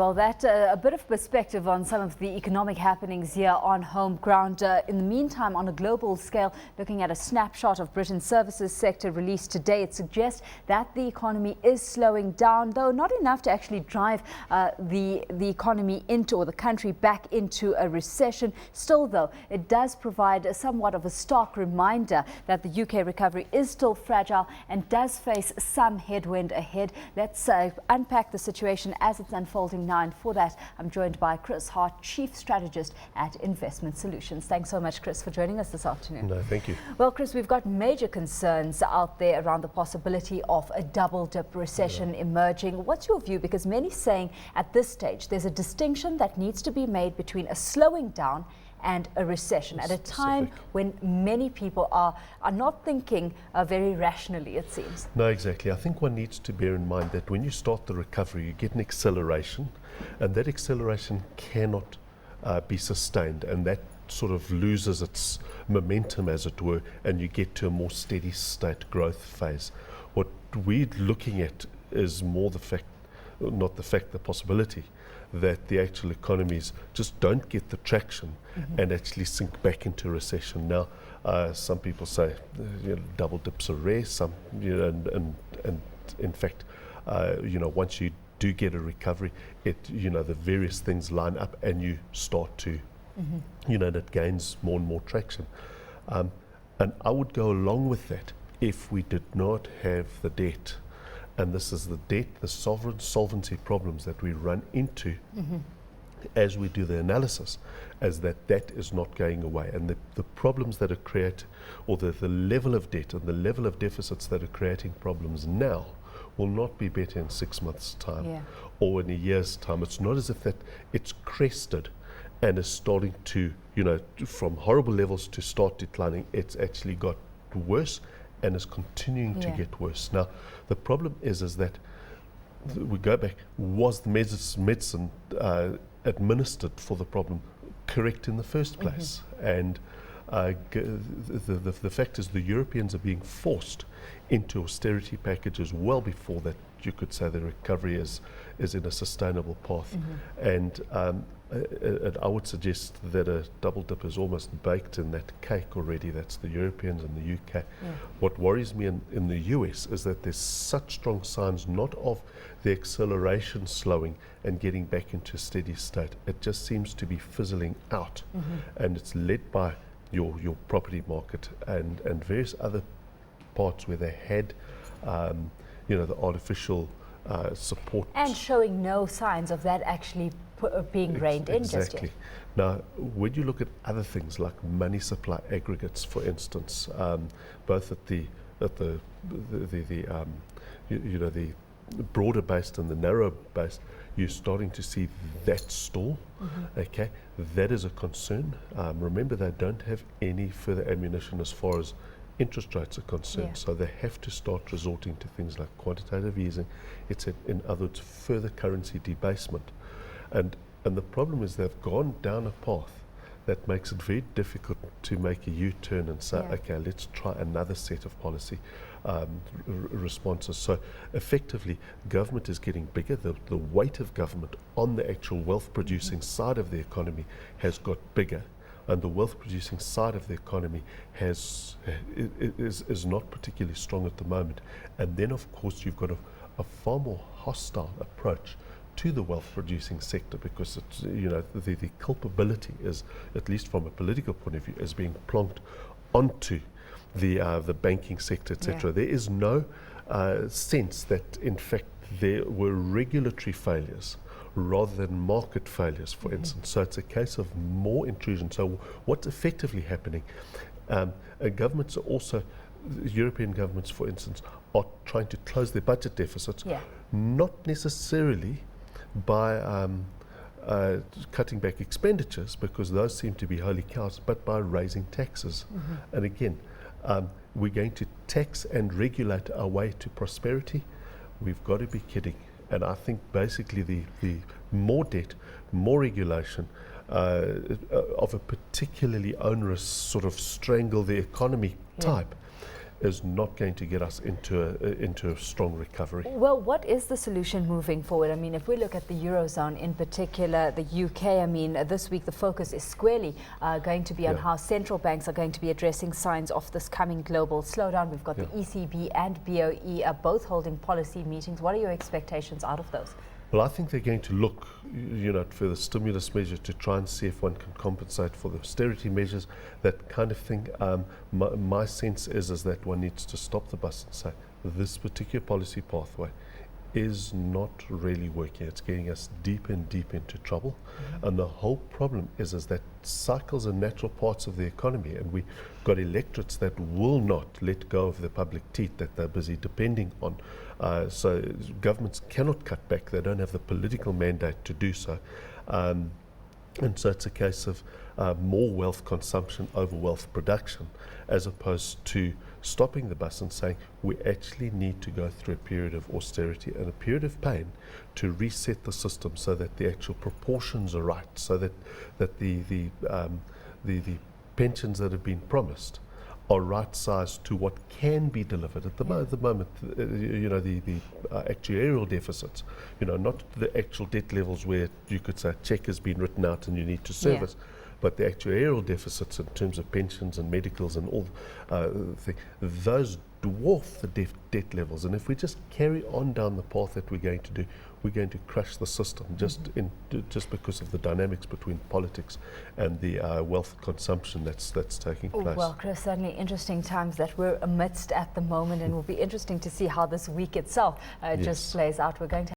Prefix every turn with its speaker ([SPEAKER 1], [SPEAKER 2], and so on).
[SPEAKER 1] Well, that a bit of perspective on some of the economic happenings here on home ground. In the meantime, on a global scale, looking at a snapshot of Britain's services sector released today, it suggests that the economy is slowing down, though not enough to actually drive the economy into, or the country back into, a recession. Still, though, it does provide somewhat of a stark reminder that the UK recovery is still fragile and does face some headwind ahead. Let's unpack the situation as it's unfolding now, and for that I'm joined by Chris Hart, Chief Strategist at Investment Solutions. Thanks so much, Chris, for joining us this afternoon.
[SPEAKER 2] No, thank you.
[SPEAKER 1] Well, Chris, we've got major concerns out there around the possibility of a double-dip recession emerging. What's your view? Because many saying at this stage there's a distinction that needs to be made between a slowing down and a recession at a time when many people are not thinking very rationally, it seems.
[SPEAKER 2] No, exactly. I think one needs to bear in mind that when you start the recovery, you get an acceleration, and that acceleration cannot be sustained, and that sort of loses its momentum, as it were, and you get to a more steady state growth phase. What we're looking at is more the fact, not the fact, the possibility that the actual economies just don't get the traction and actually sink back into recession. Now, some people say double dips are rare. Some, and in fact, once you do get a recovery, the various things line up and you start to, it gains more and more traction. And I would go along with that if we did not have the debt. And this is the debt, the sovereign solvency problems that we run into as we do the analysis, as that is not going away. And the problems that are created, or the level of debt and the level of deficits that are creating problems now, will not be better in 6 months' time or in a year's time. It's not as if that it's crested and is starting to, from horrible levels to start declining. It's actually got worse and is continuing to get worse. Now, the problem is that we go back, was the medicine administered for the problem correct in the first place? And the fact is the Europeans are being forced into austerity packages well before that you could say the recovery is in a sustainable path. And I would suggest that a double dip is almost baked in that cake already. That's the Europeans and the UK. What worries me in the US is that there's such strong signs not of the acceleration slowing and getting back into a steady state. It just seems to be fizzling out, and it's led by your property market and various other parts where they had the artificial support.
[SPEAKER 1] And showing no signs of that actually being reined in just yet.
[SPEAKER 2] Now, when you look at other things like money supply aggregates, for instance, both at the broader based and the narrow based, you're starting to see that stall. Okay, that is a concern. Remember, they don't have any further ammunition as far as interest rates are concerned, so they have to start resorting to things like quantitative easing. It's in other words further currency debasement, and the problem is they've gone down a path that makes it very difficult to make a U-turn and say, okay, let's try another set of policy responses. So effectively, government is getting bigger. The weight of government on the actual wealth producing side of the economy has got bigger, and the wealth producing side of the economy is not particularly strong at the moment. And then of course you've got a far more hostile approach to the wealth producing sector, because it's, the culpability is, at least from a political point of view, is being plonked onto the banking sector, etc. There is no sense that in fact there were regulatory failures rather than market failures, for instance. So it's a case of more intrusion. So what's effectively happening, governments are also, European governments, for instance, are trying to close their budget deficits, not necessarily by cutting back expenditures, because those seem to be holy cows, but by raising taxes. And again, we're going to tax and regulate our way to prosperity. We've got to be kidding. And I think basically the more debt, more regulation of a particularly onerous sort of strangle the economy type is not going to get us into a strong recovery.
[SPEAKER 1] Well, what is the solution moving forward? I mean, if we look at the Eurozone in particular, the UK, I mean, this week the focus is squarely going to be on how central banks are going to be addressing signs of this coming global slowdown. We've got the ECB and BOE are both holding policy meetings. What are your expectations out of those?
[SPEAKER 2] Well, I think they're going to look, for the stimulus measures to try and see if one can compensate for the austerity measures, that kind of thing. My sense is that one needs to stop the bus and say, this particular policy pathway is not really working. It's getting us deep and deep into trouble. And the whole problem is that cycles are natural parts of the economy, and we've got electorates that will not let go of the public teat that they're busy depending on. So governments cannot cut back. They don't have the political mandate to do so. And so it's a case of more wealth consumption over wealth production, as opposed to stopping the bus and saying we actually need to go through a period of austerity and a period of pain to reset the system so that the actual proportions are right, so that the pensions that have been promised are right sized to what can be delivered. At the moment, the actuarial deficits, not the actual debt levels where you could say a check has been written out and you need to service, but the actuarial deficits in terms of pensions and medicals and all those dwarf the debt levels. And if we just carry on down the path that we're going to do, we're going to crush the system just because of the dynamics between politics and the wealth consumption that's taking place.
[SPEAKER 1] Well, Chris, certainly interesting times that we're amidst at the moment, and it will be interesting to see how this week itself just plays out. We're going to